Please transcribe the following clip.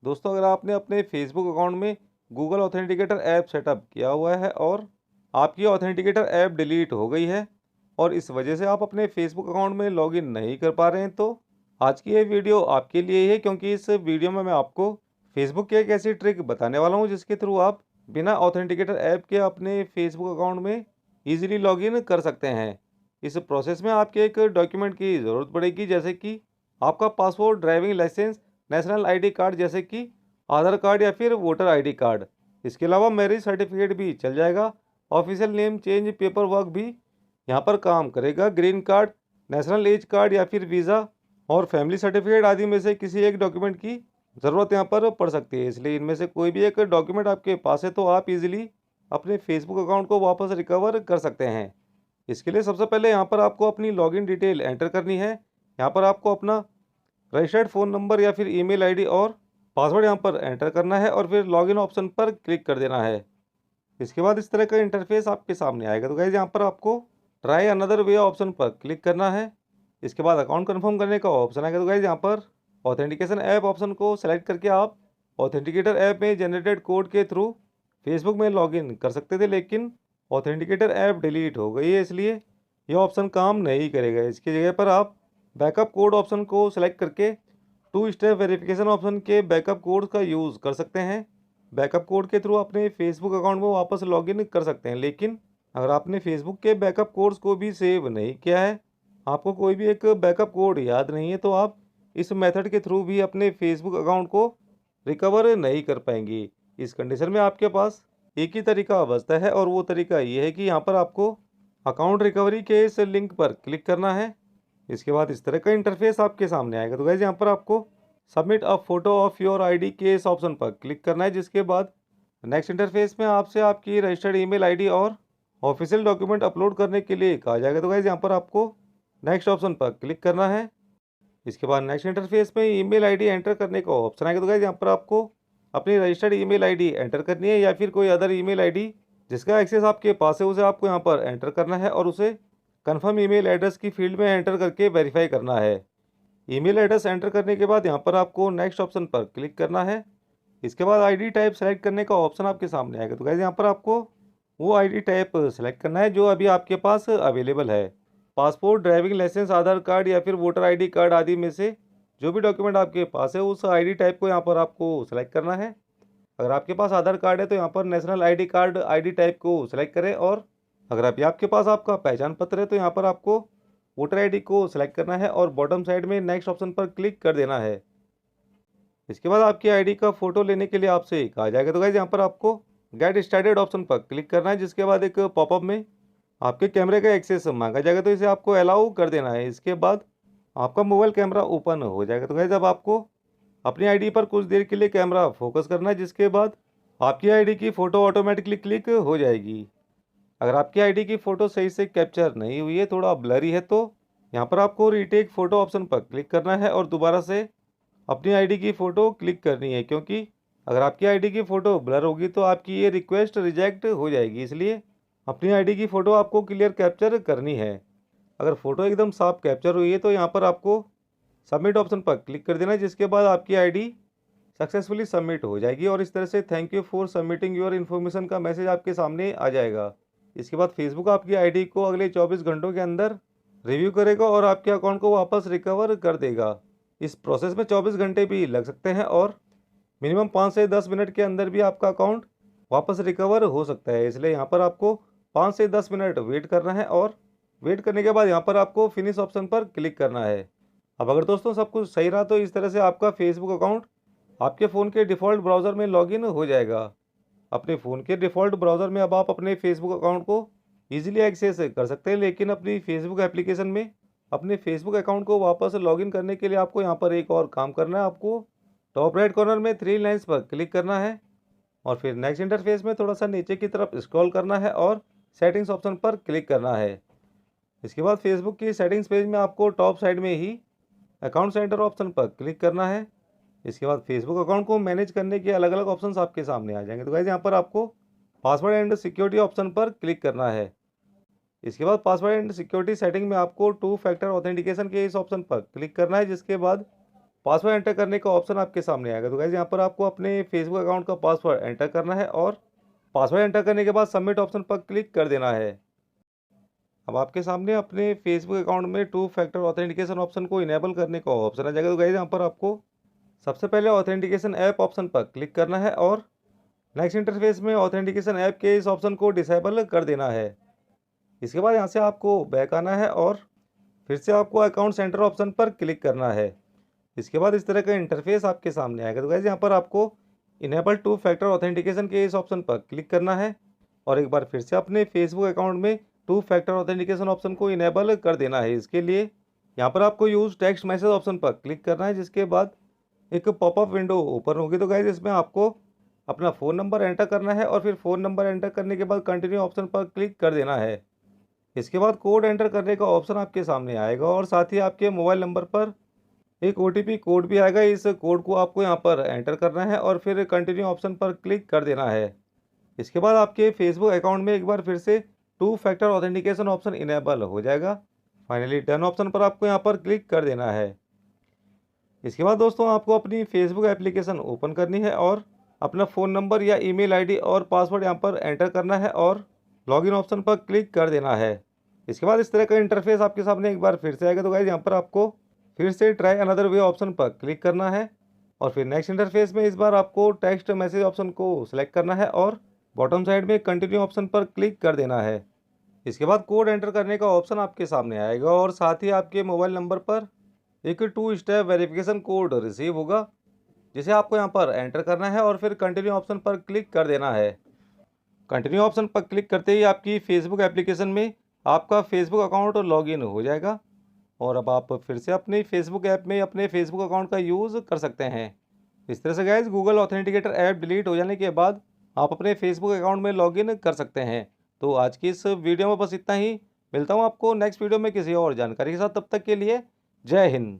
दोस्तों, अगर आपने अपने फेसबुक अकाउंट में गूगल ऑथेंटिकेटर ऐप सेटअप किया हुआ है और आपकी ऑथेंटिकेटर ऐप डिलीट हो गई है और इस वजह से आप अपने फेसबुक अकाउंट में लॉगिन नहीं कर पा रहे हैं, तो आज की ये वीडियो आपके लिए ही है, क्योंकि इस वीडियो में मैं आपको फेसबुक की एक ऐसी ट्रिक बताने वाला हूँ जिसके थ्रू आप बिना ऑथेंटिकेटर ऐप के अपने फेसबुक अकाउंट में ईजिली लॉगिन कर सकते हैं। इस प्रोसेस में आपके एक डॉक्यूमेंट की ज़रूरत पड़ेगी, जैसे कि आपका passport, driving licence, national ID card जैसे कि आधार कार्ड या फिर वोटर आईडी कार्ड। इसके अलावा मैरिज सर्टिफिकेट भी चल जाएगा। Official name change paper work भी यहाँ पर काम करेगा। Green card, national age card या फिर वीज़ा और फैमिली सर्टिफिकेट आदि में से किसी एक डॉक्यूमेंट की ज़रूरत यहाँ पर पड़ सकती है। इसलिए इनमें से कोई भी एक डॉक्यूमेंट आपके पास है तो आप इजीली अपने फेसबुक अकाउंट को वापस रिकवर कर सकते हैं। इसके लिए सबसे पहले यहाँ पर आपको अपनी लॉगिन डिटेल एंटर करनी है। यहाँ पर आपको अपना रजिस्टर्ड फ़ोन नंबर या फिर ईमेल आईडी और पासवर्ड यहाँ पर एंटर करना है और फिर लॉगिन ऑप्शन पर क्लिक कर देना है। इसके बाद इस तरह का इंटरफेस आपके सामने आएगा। तो गाइस, यहाँ पर आपको ट्राई अनदर वे ऑप्शन पर क्लिक करना है। इसके बाद अकाउंट कंफर्म करने का ऑप्शन आएगा। तो गाइस, यहाँ पर ऑथेंटिकेशन ऐप ऑप्शन को सेलेक्ट करके आप ऑथेंटिकेटर ऐप में जनरेटेड कोड के थ्रू फेसबुक में लॉगिन कर सकते थे, लेकिन ऑथेंटिकेटर ऐप डिलीट हो गई है, इसलिए यह ऑप्शन काम नहीं करेगा। इसकी जगह पर आप बैकअप कोड ऑप्शन को सेलेक्ट करके टू स्टेप वेरिफिकेशन ऑप्शन के बैकअप कोड का यूज़ कर सकते हैं। बैकअप कोड के थ्रू अपने फेसबुक अकाउंट में वापस लॉगिन कर सकते हैं, लेकिन अगर आपने फेसबुक के बैकअप कोड्स को भी सेव नहीं किया है, आपको कोई भी एक बैकअप कोड याद नहीं है, तो आप इस मेथड के थ्रू भी अपने फेसबुक अकाउंट को रिकवर नहीं कर पाएंगे। इस कंडीशन में आपके पास एक ही तरीका बचता है और वो तरीका ये है कि यहाँ पर आपको अकाउंट रिकवरी के इस लिंक पर क्लिक करना है। इसके बाद इस तरह का इंटरफेस आपके सामने आएगा। तो गाइस, यहाँ पर आपको submit a photo of your ID के इस ऑप्शन पर क्लिक करना है, जिसके बाद नेक्स्ट इंटरफेस में आपसे आपकी रजिस्टर्ड ईमेल आईडी और ऑफिशियल डॉक्यूमेंट अपलोड करने के लिए कहा जाएगा। तो गाइस, यहाँ पर आपको नेक्स्ट ऑप्शन पर क्लिक करना है। इसके बाद नेक्स्ट इंटरफेस में ईमेल आईडी एंटर करने का ऑप्शन आएगा। तो गाइस, यहाँ पर आपको अपनी रजिस्टर्ड ईमेल आईडी एंटर करनी है या फिर कोई अदर ईमेल आईडी जिसका एक्सेस आपके पास है उसे आपको यहाँ पर एंटर करना है और उसे कंफर्म ईमेल एड्रेस की फील्ड में एंटर करके वेरीफाई करना है। ईमेल एड्रेस एंटर करने के बाद यहाँ पर आपको नेक्स्ट ऑप्शन पर क्लिक करना है। इसके बाद आईडी टाइप सेलेक्ट करने का ऑप्शन आपके सामने आएगा। तो गाइस, यहाँ पर आपको वो आईडी टाइप सेलेक्ट करना है जो अभी आपके पास अवेलेबल है। पासपोर्ट, ड्राइविंग लाइसेंस, आधार कार्ड या फिर वोटर आईडी कार्ड आदि में से जो भी डॉक्यूमेंट आपके पास है उस आईडी टाइप को यहाँ पर आपको सेलेक्ट करना है। अगर आपके पास आधार कार्ड है तो यहाँ पर national ID card ID type को सेलेक्ट करें, और अगर अभी आपके पास आपका पहचान पत्र है तो यहाँ पर आपको वोटर आईडी को सेलेक्ट करना है और बॉटम साइड में नेक्स्ट ऑप्शन पर क्लिक कर देना है। इसके बाद आपकी आईडी का फोटो लेने के लिए आपसे कहा जाएगा। तो गाइस, यहाँ पर आपको गेट स्टार्टेड ऑप्शन पर क्लिक करना है, जिसके बाद एक पॉपअप में आपके कैमरे का एक्सेस मांगा जाएगा, तो इसे आपको अलाउ कर देना है। इसके बाद आपका मोबाइल कैमरा ओपन हो जाएगा। तो गाइस, अब आपको अपनी आईडी पर कुछ देर के लिए कैमरा फोकस करना है, जिसके बाद आपकी आईडी की फ़ोटो ऑटोमेटिकली क्लिक हो जाएगी। अगर आपकी आईडी की फ़ोटो सही से कैप्चर नहीं हुई है, थोड़ा ब्लरी है, तो यहाँ पर आपको रीटेक फ़ोटो ऑप्शन पर क्लिक करना है और दोबारा से अपनी आईडी की फ़ोटो क्लिक करनी है, क्योंकि अगर आपकी आईडी की फ़ोटो ब्लर होगी तो आपकी ये रिक्वेस्ट रिजेक्ट हो जाएगी। इसलिए अपनी आईडी की फ़ोटो आपको क्लियर कैप्चर करनी है। अगर फ़ोटो एकदम साफ कैप्चर हुई है तो यहाँ पर आपको सबमिट ऑप्शन पर क्लिक कर देना है, जिसके बाद आपकी आईडी सक्सेसफुली सबमिट हो जाएगी और इस तरह से thank you for submitting your information का मैसेज आपके सामने आ जाएगा। इसके बाद फेसबुक आपकी आईडी को अगले 24 घंटों के अंदर रिव्यू करेगा और आपके अकाउंट को वापस रिकवर कर देगा। इस प्रोसेस में 24 घंटे भी लग सकते हैं और मिनिमम 5 से 10 मिनट के अंदर भी आपका अकाउंट वापस रिकवर हो सकता है। इसलिए यहाँ पर आपको 5 से 10 मिनट वेट करना है और वेट करने के बाद यहाँ पर आपको फिनिश ऑप्शन पर क्लिक करना है। अब अगर दोस्तों सब कुछ सही रहा तो इस तरह से आपका फेसबुक अकाउंट आपके फ़ोन के डिफ़ॉल्ट ब्राउज़र में लॉगिन हो जाएगा। अपने फ़ोन के डिफ़ॉल्ट ब्राउज़र में अब आप अपने फेसबुक अकाउंट को ईजिली एक्सेस कर सकते हैं, लेकिन अपनी फेसबुक एप्लीकेशन में अपने फेसबुक अकाउंट को वापस लॉगिन करने के लिए आपको यहाँ पर एक और काम करना है। आपको टॉप राइट कॉर्नर में 3 लाइन्स पर क्लिक करना है और फिर नेक्स्ट इंटरफेस में थोड़ा सा नीचे की तरफ स्क्रॉल करना है और सेटिंग्स ऑप्शन पर क्लिक करना है। इसके बाद फेसबुक की सेटिंग्स पेज में आपको टॉप साइड में ही अकाउंट सेंटर ऑप्शन पर क्लिक करना है। इसके बाद फेसबुक अकाउंट को मैनेज करने के अलग अलग ऑप्शंस आपके सामने आ जाएंगे। तो गाइस, यहाँ पर आपको पासवर्ड एंड सिक्योरिटी ऑप्शन पर क्लिक करना है। इसके बाद पासवर्ड एंड सिक्योरिटी सेटिंग में आपको टू फैक्टर ऑथेंटिकेशन के इस ऑप्शन पर क्लिक करना है, जिसके बाद पासवर्ड एंटर करने का ऑप्शन आपके सामने आएगा। तो गाइस यहाँ पर आपको अपने फेसबुक अकाउंट का पासवर्ड एंटर करना है और पासवर्ड एंटर करने के बाद सबमिट ऑप्शन पर क्लिक कर देना है। अब आपके सामने अपने फेसबुक अकाउंट में टू फैक्टर ऑथेंटिकेशन ऑप्शन को इनेबल करने का ऑप्शन आ जाएगा। तो गाइस यहाँ पर आपको सबसे पहले ऑथेंटिकेशन ऐप ऑप्शन पर क्लिक करना है और नेक्स्ट इंटरफेस में ऑथेंटिकेशन ऐप के इस ऑप्शन को डिसेबल कर देना है। इसके बाद यहाँ से आपको बैक आना है और फिर से आपको अकाउंट सेंटर ऑप्शन पर क्लिक करना है। इसके बाद इस तरह का इंटरफेस आपके सामने आएगा। तो गाइस यहाँ पर आपको इनेबल टू फैक्टर ऑथेंटिकेशन के इस ऑप्शन पर क्लिक करना है और एक बार फिर से अपने फेसबुक अकाउंट में टू फैक्टर ऑथेंटिकेशन ऑप्शन को इनेबल कर देना है। इसके लिए यहाँ पर आपको यूज़ टेक्स्ट मैसेज ऑप्शन पर क्लिक करना है, जिसके बाद एक पॉपअप विंडो ओपन होगी। तो गाइस इसमें आपको अपना फ़ोन नंबर एंटर करना है और फिर फ़ोन नंबर एंटर करने के बाद कंटिन्यू ऑप्शन पर क्लिक कर देना है। इसके बाद कोड एंटर करने का ऑप्शन आपके सामने आएगा और साथ ही आपके मोबाइल नंबर पर एक OTP कोड भी आएगा। इस कोड को आपको यहाँ पर एंटर करना है और फिर कंटिन्यू ऑप्शन पर क्लिक कर देना है। इसके बाद आपके फेसबुक अकाउंट में एक बार फिर से two factor authentication option enable हो जाएगा। फाइनली डन ऑप्शन पर आपको यहाँ पर क्लिक कर देना है। इसके बाद दोस्तों आपको अपनी फेसबुक एप्लीकेशन ओपन करनी है और अपना फ़ोन नंबर या ईमेल आईडी और पासवर्ड यहाँ पर एंटर करना है और लॉगिन ऑप्शन पर क्लिक कर देना है। इसके बाद इस तरह का इंटरफेस आपके सामने एक बार फिर से आएगा। तो गाइस यहाँ पर आपको फिर से ट्राई अनदर वे ऑप्शन पर क्लिक करना है और फिर नेक्स्ट इंटरफेस में इस बार आपको टेक्स्ट मैसेज ऑप्शन को सिलेक्ट करना है और बॉटम साइड में कंटिन्यू ऑप्शन पर क्लिक कर देना है। इसके बाद कोड एंटर करने का ऑप्शन आपके सामने आएगा और साथ ही आपके मोबाइल नंबर पर एक 2 स्टेप वेरिफिकेशन कोड रिसीव होगा, जिसे आपको यहाँ पर एंटर करना है और फिर कंटिन्यू ऑप्शन पर क्लिक कर देना है। कंटिन्यू ऑप्शन पर क्लिक करते ही आपकी फेसबुक एप्लीकेशन में आपका फेसबुक अकाउंट लॉगिन हो जाएगा और अब आप फिर से अपनी फेसबुक ऐप में अपने फेसबुक अकाउंट का यूज़ कर सकते हैं। इस तरह से guys Google authenticator app delete हो जाने के बाद आप अपने फेसबुक अकाउंट में लॉगिन कर सकते हैं। तो आज की इस वीडियो में बस इतना ही। मिलता हूँ आपको नेक्स्ट वीडियो में किसी और जानकारी के साथ। तब तक के लिए जय हिंद।